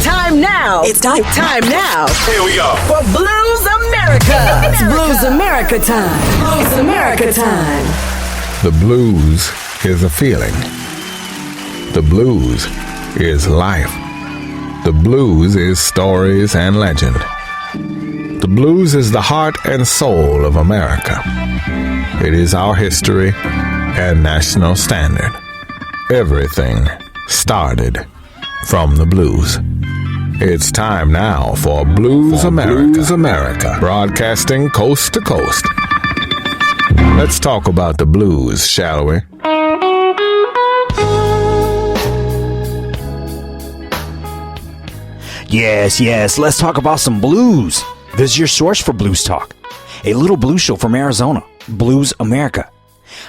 Time now. It's time. Time now. Here we go. For Blues America. It's Blues America time. Blues America time. The blues is a feeling. The blues is life. The blues is stories and legend. The blues is the heart and soul of America. It is our history and national standard. Everything started from the blues. It's time now for Blues America. Blues America, broadcasting coast to coast. Let's talk about the blues, shall we? Yes, let's talk about some blues. This is your source for blues talk. A little blues show from Arizona, Blues America.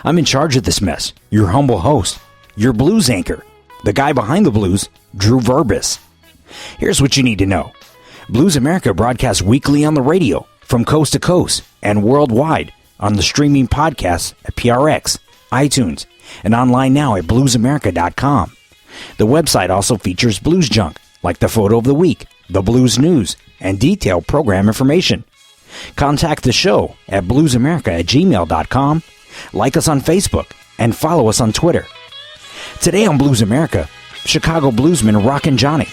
I'm in charge of this mess, your humble host, your blues anchor, the guy behind the blues, Drew Verbis. Here's what you need to know. Blues America broadcasts weekly on the radio, from coast to coast, and worldwide on the streaming podcasts at PRX, iTunes, and online now at bluesamerica.com. The website also features blues junk, like the photo of the week, the blues news, and detailed program information. Contact the show at bluesamerica@gmail.com, like us on Facebook, and follow us on Twitter. Today on Blues America, Chicago bluesman Rockin Johnny,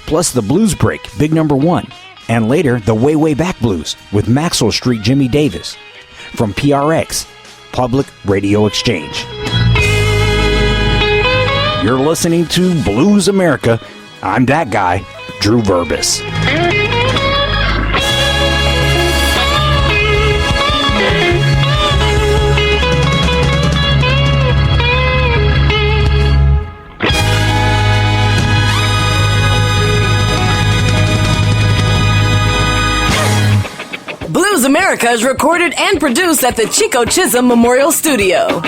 plus the Blues Break, Big Number 1, and later the Way Way Back Blues with Maxwell Street Jimmy Davis from PRX, Public Radio Exchange. You're listening to Blues America. I'm that guy, Drew Verbis. Blues America is recorded and produced at the Chico Chisholm Memorial Studio.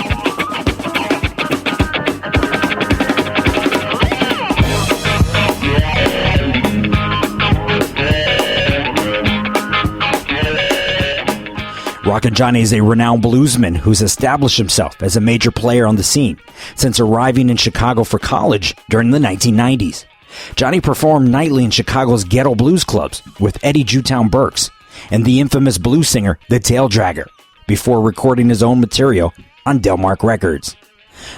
Rockin Johnny is a renowned bluesman who's established himself as a major player on the scene since arriving in Chicago for college during the 1990s. Johnny performed nightly in Chicago's ghetto blues clubs with Eddie Jewtown Burks and the infamous blues singer The Tail Dragger before recording his own material on Delmark Records.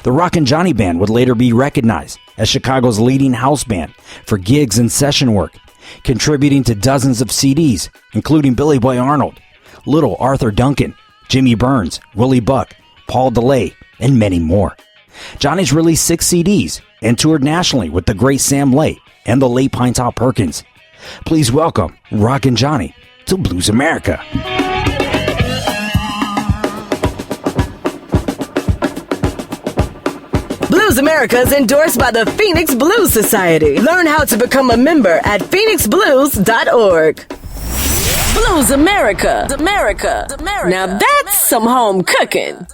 The Rockin Johnny Band would later be recognized as Chicago's leading house band for gigs and session work, contributing to dozens of CDs, including Billy Boy Arnold, Little Arthur Duncan, Jimmy Burns, Willie Buck, Paul DeLay, and many more. Johnny's released 6 CDs and toured nationally with the great Sam Lay and the late Pinetop Perkins. Please welcome Rockin Johnny to Blues America. Blues America is endorsed by the Phoenix Blues Society. Learn how to become a member at phoenixblues.org. Blues America. Now that's some home cooking.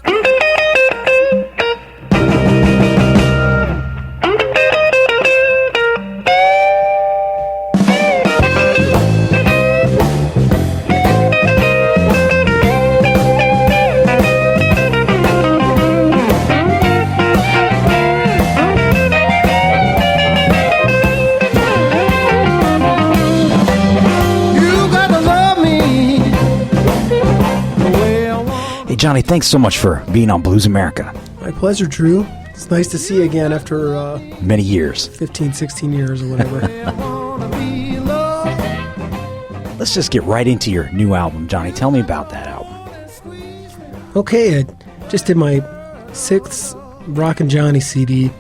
Johnny, thanks so much for being on Blues America. My pleasure, Drew. It's nice to see you again after many years. 15, 16 years or whatever. Let's just get right into your new album, Johnny. Tell me about that album. Okay, I just did my 6th Rockin Johnny CD,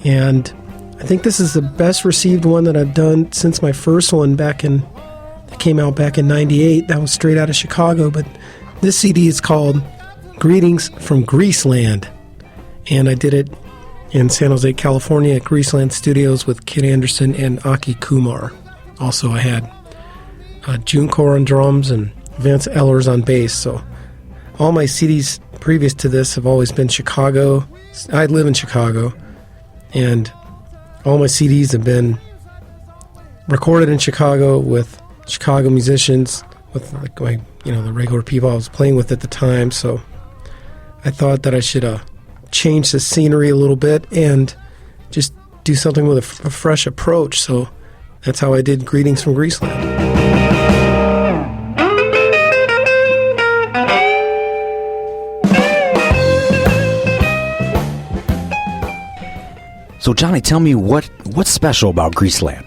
and I think this is the best received one that I've done since my first one that came out back in 98. That was straight out of Chicago, but this CD is called Greetings from Greaseland, and I did it in San Jose, California at Greaseland Studios with Kid Anderson and Aki Kumar. Also, I had June Core on drums and Vance Ellers on bass, so all my CDs previous to this have always been Chicago. I live in Chicago, and all my CDs have been recorded in Chicago with Chicago musicians, with the regular people I was playing with at the time. So I thought that I should change the scenery a little bit and just do something with a fresh approach. So that's how I did Greetings from Greaseland. So, Johnny, tell me what's special about Greaseland?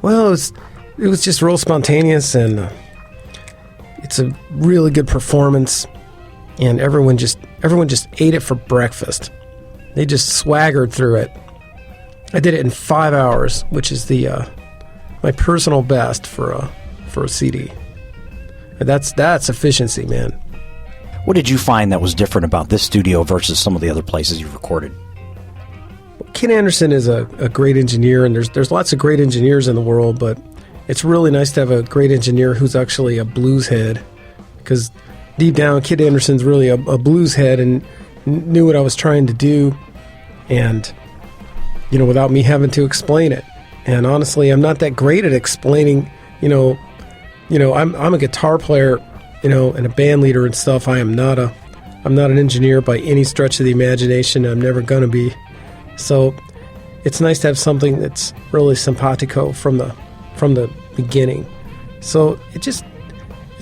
Well, it was just real spontaneous, and it's a really good performance, and everyone just ate it for breakfast. They just swaggered through it. I did it in 5 hours, which is my personal best for a CD. That's efficiency, man. What did you find that was different about this studio versus some of the other places you've recorded? Ken Anderson is a great engineer, and there's lots of great engineers in the world, but it's really nice to have a great engineer who's actually a blues head, because deep down, Ken Anderson's really a blues head and knew what I was trying to do, and without me having to explain it. And honestly, I'm not that great at explaining. I'm a guitar player, and a band leader and stuff. I'm not an engineer by any stretch of the imagination. I'm never gonna be. So it's nice to have something that's really simpatico from the beginning. So it's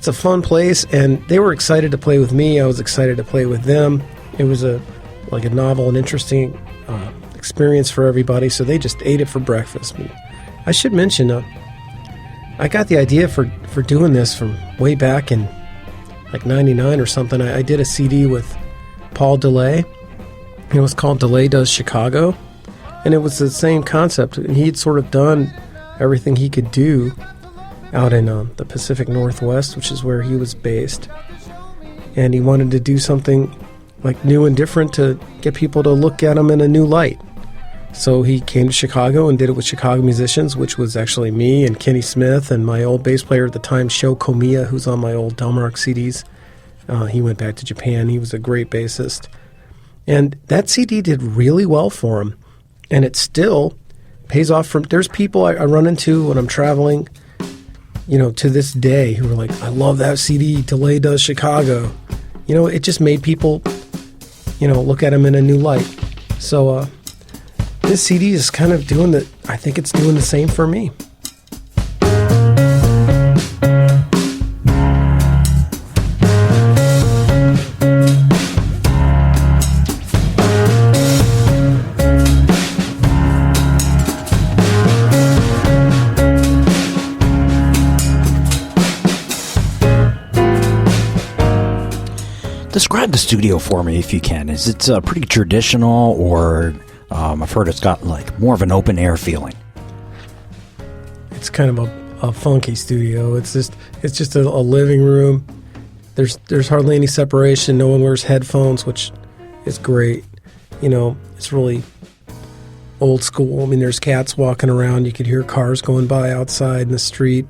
a fun place, and they were excited to play with me. I was excited to play with them. It was a novel and interesting experience for everybody. So they just ate it for breakfast. And I should mention, I got the idea for doing this from way back in like 99 or something. I did a CD with Paul DeLay. It was called DeLay Does Chicago, and it was the same concept. And he'd sort of done everything he could do out in the Pacific Northwest, which is where he was based. And he wanted to do something like new and different to get people to look at him in a new light. So he came to Chicago and did it with Chicago musicians, which was actually me and Kenny Smith and my old bass player at the time, Sho Komiya, who's on my old Delmark CDs. He went back to Japan. He was a great bassist. And that CD did really well for him. And it still pays off. There's people I run into when I'm traveling, to this day, who are like, I love that CD, DeLay Does Chicago. It just made people, look at him in a new light. So this CD is kind of I think it's doing the same for me. Describe the studio for me if you can. Is it pretty traditional, or I've heard it's got like more of an open air feeling? It's kind of a funky studio. It's just a living room. There's hardly any separation. No one wears headphones, which is great. It's really old school. I mean, there's cats walking around. You could hear cars going by outside in the street,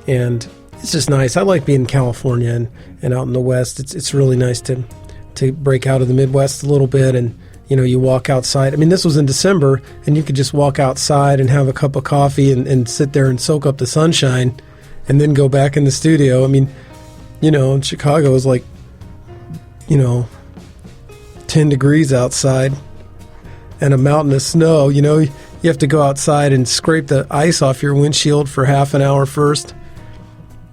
and it's just nice. I like being in California and out in the West. It's really nice to break out of the Midwest a little bit, and you walk outside. I mean, this was in December, and you could just walk outside and have a cup of coffee and sit there and soak up the sunshine, and then go back in the studio. I mean, in Chicago is like 10 degrees outside and a mountain of snow. You have to go outside and scrape the ice off your windshield for half an hour first.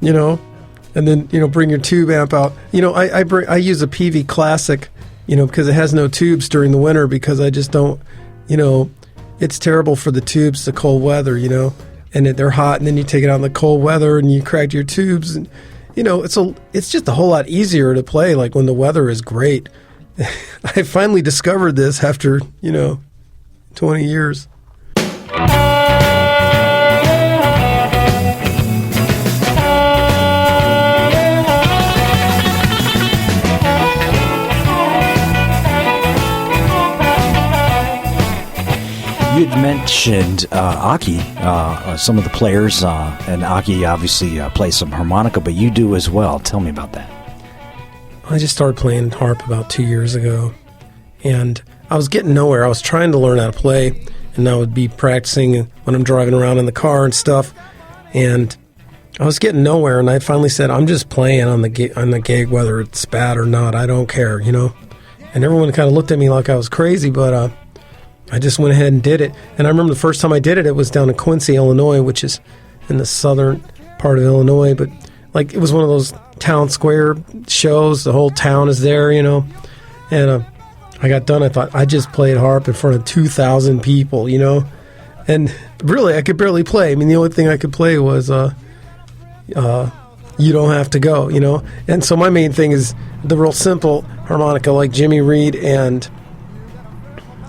And then, bring your tube amp out. I use a PV Classic, because it has no tubes during the winter, because I just don't, it's terrible for the tubes, the cold weather, and they're hot, and then you take it out in the cold weather and you crack your tubes, and, it's just a whole lot easier to play, like when the weather is great. I finally discovered this after, 20 years. You had mentioned Aki, some of the players, and Aki obviously plays some harmonica, but you do as well. Tell me about that. I just started playing harp about 2 years ago, and I was getting nowhere. I was trying to learn how to play, and I would be practicing when I'm driving around in the car and stuff, and I was getting nowhere, and I finally said, I'm just playing on the gig, whether it's bad or not. I don't care, And everyone kind of looked at me like I was crazy, but I just went ahead and did it. And I remember the first time I did it, it was down in Quincy, Illinois, which is in the southern part of Illinois. But like it was one of those town square shows. The whole town is there, you know. And I got done. I thought I just played harp in front of 2,000 people, you know. And really, I could barely play. I mean, the only thing I could play was You Don't Have to Go, you know. And so my main thing is the real simple harmonica, like Jimmy Reed and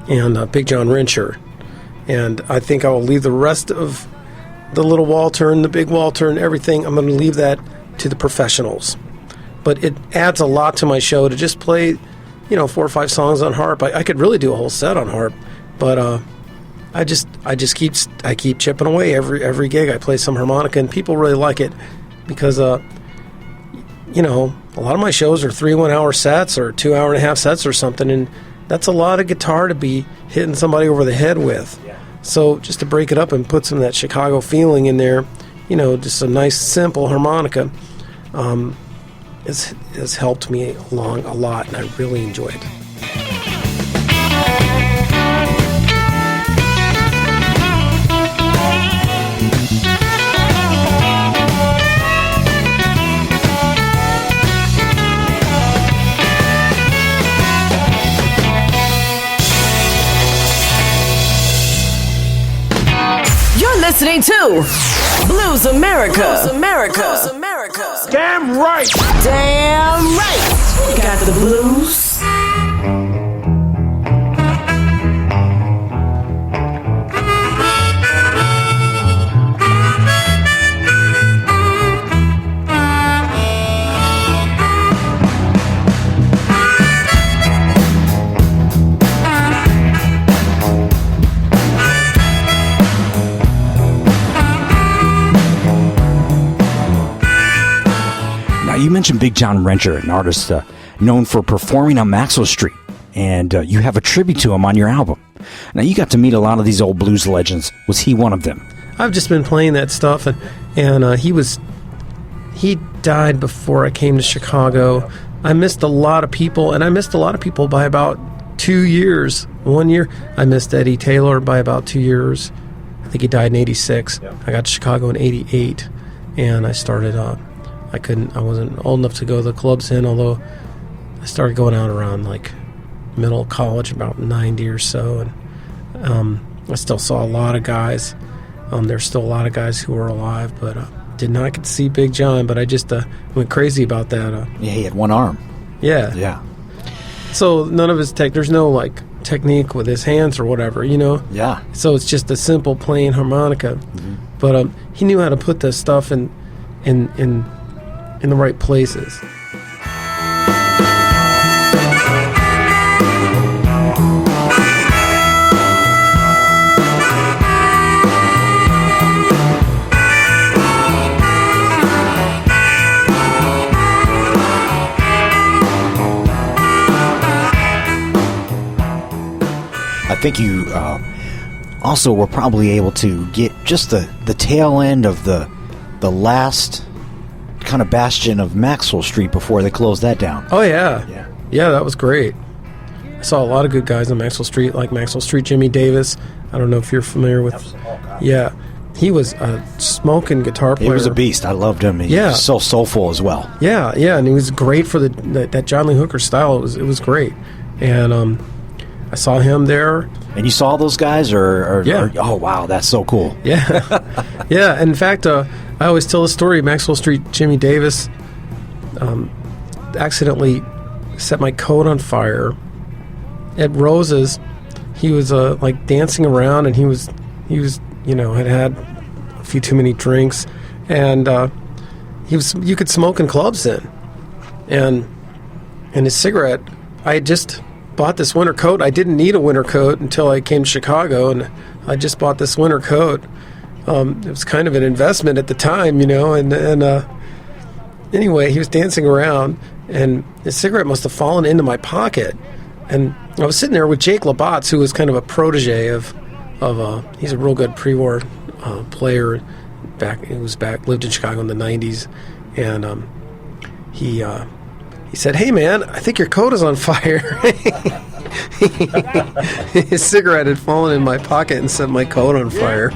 Big John Wrencher. And I think I will leave the rest of the little wall turn, the big wall turn, everything. I'm going to leave that to the professionals. But it adds a lot to my show to just play, you know, 4 or 5 songs on harp. I could really do a whole set on harp, but I keep chipping away every gig. I play some harmonica, and people really like it because you know, a lot of my shows are 3 1-hour sets or 2 hour-and-a-half sets or something, and that's a lot of guitar to be hitting somebody over the head with. Yeah. So just to break it up and put some of that Chicago feeling in there, you know, just a nice simple harmonica, has helped me along a lot, and I really enjoy it. Listening to Blues America. Blues America. Blues America. Damn right. Damn right. We got the blues. You mentioned Big John Wrencher, an artist known for performing on Maxwell Street, and you have a tribute to him on your album. Now, you got to meet a lot of these old blues legends. Was he one of them? I've just been playing that stuff, and he died before I came to Chicago. I missed a lot of people, and I missed a lot of people by about 2 years. 1 year, I missed Eddie Taylor by about 2 years. I think he died in 86. Yeah. I got to Chicago in 88, and I started I wasn't old enough to go to the clubs then, although I started going out around like middle college, about 90 or so, and I still saw a lot of guys. There's still a lot of guys who are alive, but did not get to see Big John, but I just went crazy about that. Yeah, he had one arm. Yeah. Yeah. So none of his there's no like technique with his hands or whatever, you know? Yeah. So it's just a simple playing harmonica. Mm-hmm. But he knew how to put the stuff in the right places. I think you also were probably able to get just the tail end of the last kind of bastion of Maxwell Street before they closed that down. Oh, yeah. Yeah, that was great. I saw a lot of good guys on Maxwell Street, like Maxwell Street Jimmy Davis. I don't know if you're familiar with... Yeah. He was a smoking guitar player. He was a beast. I loved him. He was so soulful as well. Yeah, and he was great for that John Lee Hooker style. It was great. And I saw him there. And you saw those guys? Yeah. Oh, wow, that's so cool. Yeah. Yeah, in fact, I always tell the story. Maxwell Street Jimmy Davis accidentally set my coat on fire at Rose's. He was like dancing around, and he was had a few too many drinks, and you could smoke in clubs then, and his cigarette. I had just bought this winter coat. I didn't need a winter coat until I came to Chicago, and I just bought this winter coat. It was kind of an investment at the time, and anyway, he was dancing around, and his cigarette must have fallen into my pocket. And I was sitting there with Jake Labatz, who was kind of a protege of he's a real good pre-war player. Lived in Chicago in the 90s, and he said, "Hey man, I think your coat is on fire." His cigarette had fallen in my pocket and set my coat on fire.